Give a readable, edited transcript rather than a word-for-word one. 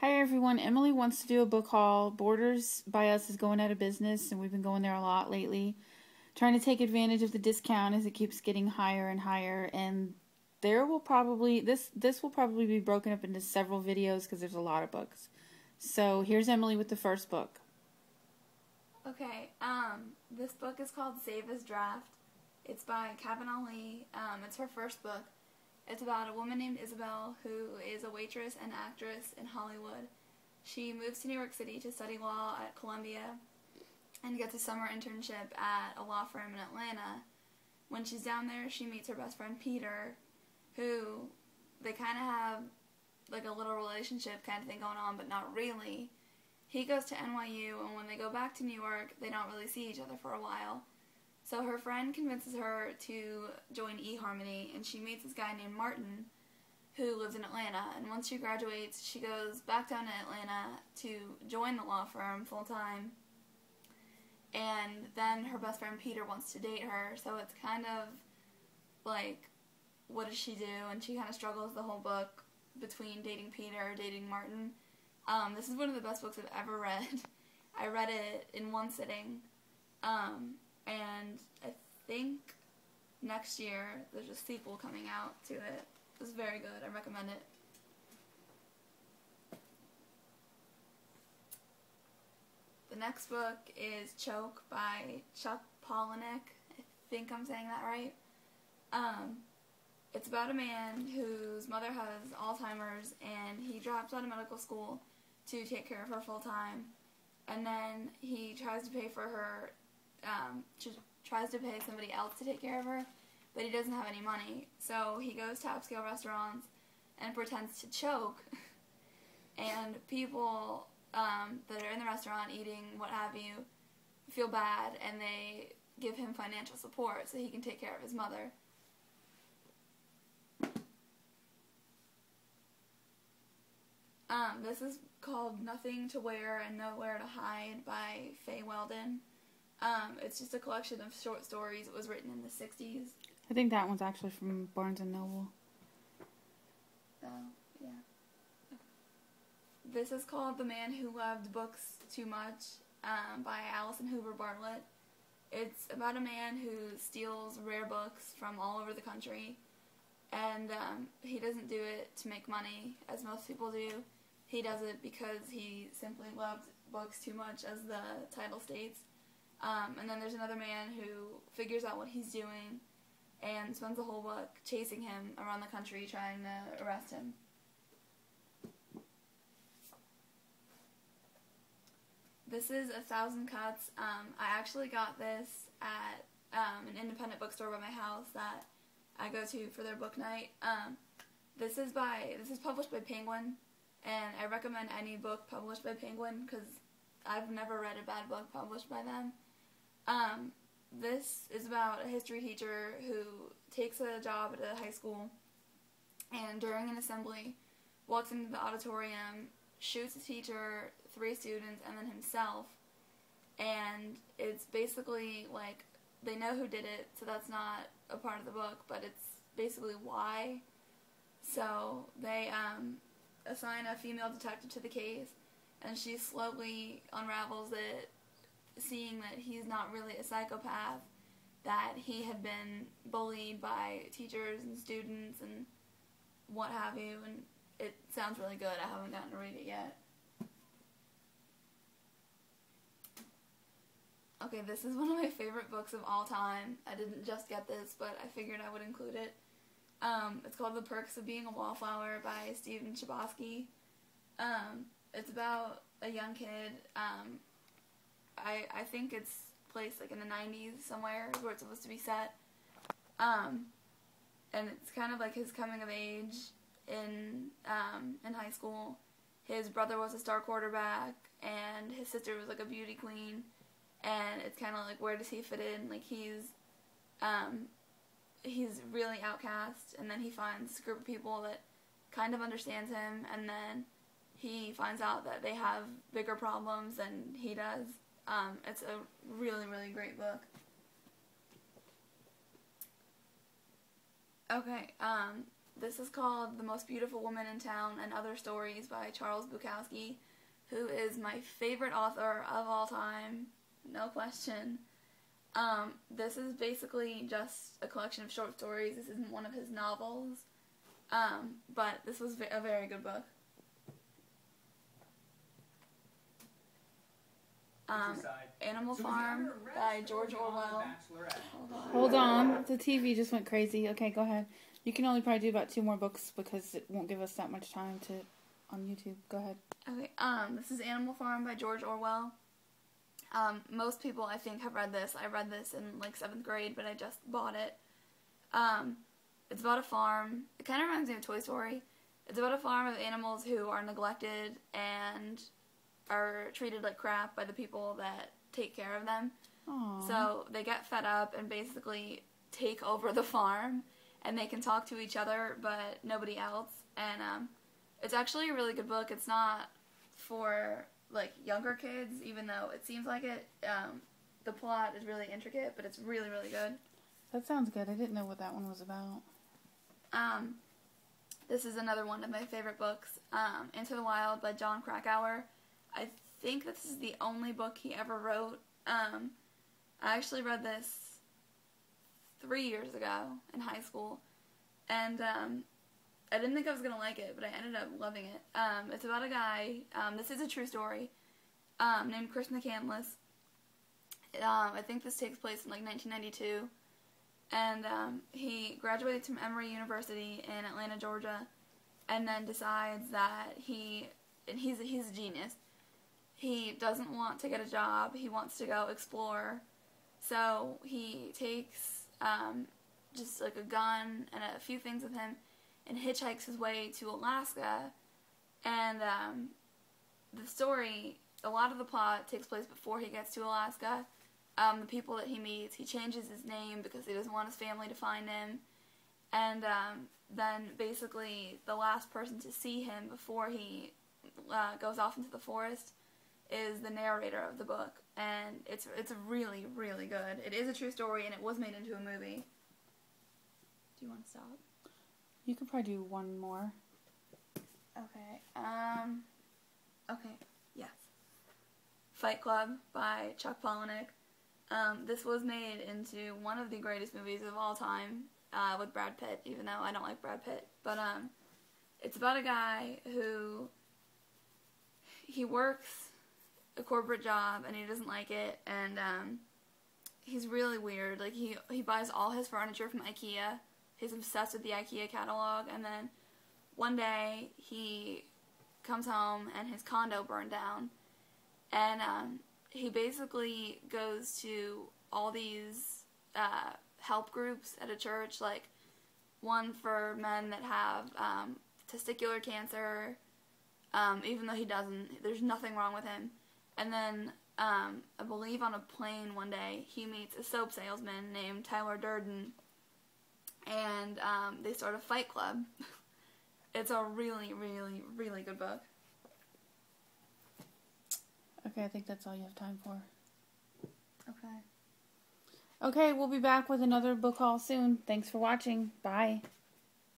Hi everyone, Emily wants to do a book haul. Borders by Us is going out of business and we've been going there a lot lately. Trying to take advantage of the discount as it keeps getting higher and higher, and there will probably this will probably be broken up into several videos because there's a lot of books. So here's Emily with the first book. Okay, this book is called Save His Draft. It's by Kavanaugh Lee. It's her first book. It's about a woman named Isabel who is a waitress and actress in Hollywood. She moves to New York City to study law at Columbia and gets a summer internship at a law firm in Atlanta. When she's down there, she meets her best friend Peter, who they kind of have like a little relationship kind of thing going on, but not really. He goes to NYU, and when they go back to New York, they don't really see each other for a while. So her friend convinces her to join eHarmony, and she meets this guy named Martin, who lives in Atlanta. And once she graduates, she goes back down to Atlanta to join the law firm full-time. And then her best friend Peter wants to date her, so it's kind of like, what does she do? And she kind of struggles the whole book between dating Peter or dating Martin. This is one of the best books I've ever read. I read it in one sitting, and I think next year there's a sequel coming out to it. It's very good. I recommend it. The next book is Choke by Chuck Palahniuk. I think I'm saying that right. It's about a man whose mother has Alzheimer's, and he drops out of medical school to take care of her full time, and then he tries to pay for her, tries to pay somebody else to take care of her, but he doesn't have any money, so he goes to upscale restaurants and pretends to choke, and people that are in the restaurant eating, what have you, feel bad, and they give him financial support so he can take care of his mother. This is called Nothing to Wear and Nowhere to Hide by Faye Weldon. It's just a collection of short stories. It was written in the 60s. I think that one's actually from Barnes & Noble. Oh, yeah. This is called The Man Who Loved Books Too Much by Allison Hoover Bartlett. It's about a man who steals rare books from all over the country, and he doesn't do it to make money, as most people do. He does it because he simply loved books too much, as the title states. And then there's another man who figures out what he's doing and spends the whole book chasing him around the country trying to arrest him. This is 1,000 Cuts. I actually got this at an independent bookstore by my house that I go to for their book night. This is published by Penguin, and I recommend any book published by Penguin because I've never read a bad book published by them. This is about a history teacher who takes a job at a high school, and during an assembly walks into the auditorium, shoots a teacher, 3 students, and then himself. And it's basically like, they know who did it, so that's not a part of the book, but it's basically why. So they assign a female detective to the case, and she slowly unravels it, seeing that he's not really a psychopath, that he had been bullied by teachers and students and what have you, and it sounds really good. I haven't gotten to read it yet. Okay, this is one of my favorite books of all time. I didn't just get this, but I figured I would include it. It's called The Perks of Being a Wallflower by Stephen Chbosky. It's about a young kid. I think it's placed like in the 90s somewhere is where it's supposed to be set. And it's kind of like his coming of age in high school. His brother was a star quarterback, and his sister was like a beauty queen. And it's kind of like, where does he fit in? Like, he's really outcast, and then he finds a group of people that kind of understands him, and then he finds out that they have bigger problems than he does. It's a really, really great book. Okay, This is called The Most Beautiful Woman in Town and Other Stories by Charles Bukowski, who is my favorite author of all time, no question. This is basically just a collection of short stories. This isn't one of his novels, but this was a very good book. Animal Farm by George Orwell. Hold on. The TV just went crazy. Okay, go ahead. You can only probably do about 2 more books because it won't give us that much time on YouTube. Go ahead. Okay, this is Animal Farm by George Orwell. Most people, I think, have read this. I read this in, 7th grade, but I just bought it. It's about a farm. It kind of reminds me of Toy Story. It's about a farm of animals who are neglected and are treated like crap by the people that take care of them. Aww. So they get fed up and basically take over the farm, and they can talk to each other, but nobody else. And it's actually a really good book. It's not for younger kids, even though it seems like it. The plot is really intricate, but it's really, really good. That sounds good. I didn't know what that one was about. This is another one of my favorite books, Into the Wild by John Krakauer. I think this is the only book he ever wrote. I actually read this 3 years ago in high school, and I didn't think I was going to like it, but I ended up loving it. It's about a guy, this is a true story, named Chris McCandless. I think this takes place in 1992, and he graduated from Emory University in Atlanta, Georgia, and then decides that he's a genius. He doesn't want to get a job. He wants to go explore. So he takes just a gun and a few things with him and hitchhikes his way to Alaska. And the story, a lot of the plot takes place before he gets to Alaska. The people that he meets, he changes his name because he doesn't want his family to find him. And then basically the last person to see him before he goes off into the forest is the narrator of the book, and it's really, really good. It is a true story, and it was made into a movie. Do you want to stop? You could probably do one more. Okay. Okay. Yes. Fight Club by Chuck Palahniuk. This was made into one of the greatest movies of all time, with Brad Pitt, even though I don't like Brad Pitt. But it's about a guy who he works a corporate job and he doesn't like it, and he's really weird. He buys all his furniture from IKEA. He's obsessed with the IKEA catalog, and then one day he comes home and his condo burned down, and he basically goes to all these help groups at a church, one for men that have testicular cancer, even though he doesn't. There's nothing wrong with him. And then, I believe on a plane one day, he meets a soap salesman named Tyler Durden, and they start a fight club. It's a really, really, really good book. Okay, I think that's all you have time for. Okay. Okay, we'll be back with another book haul soon. Thanks for watching. Bye.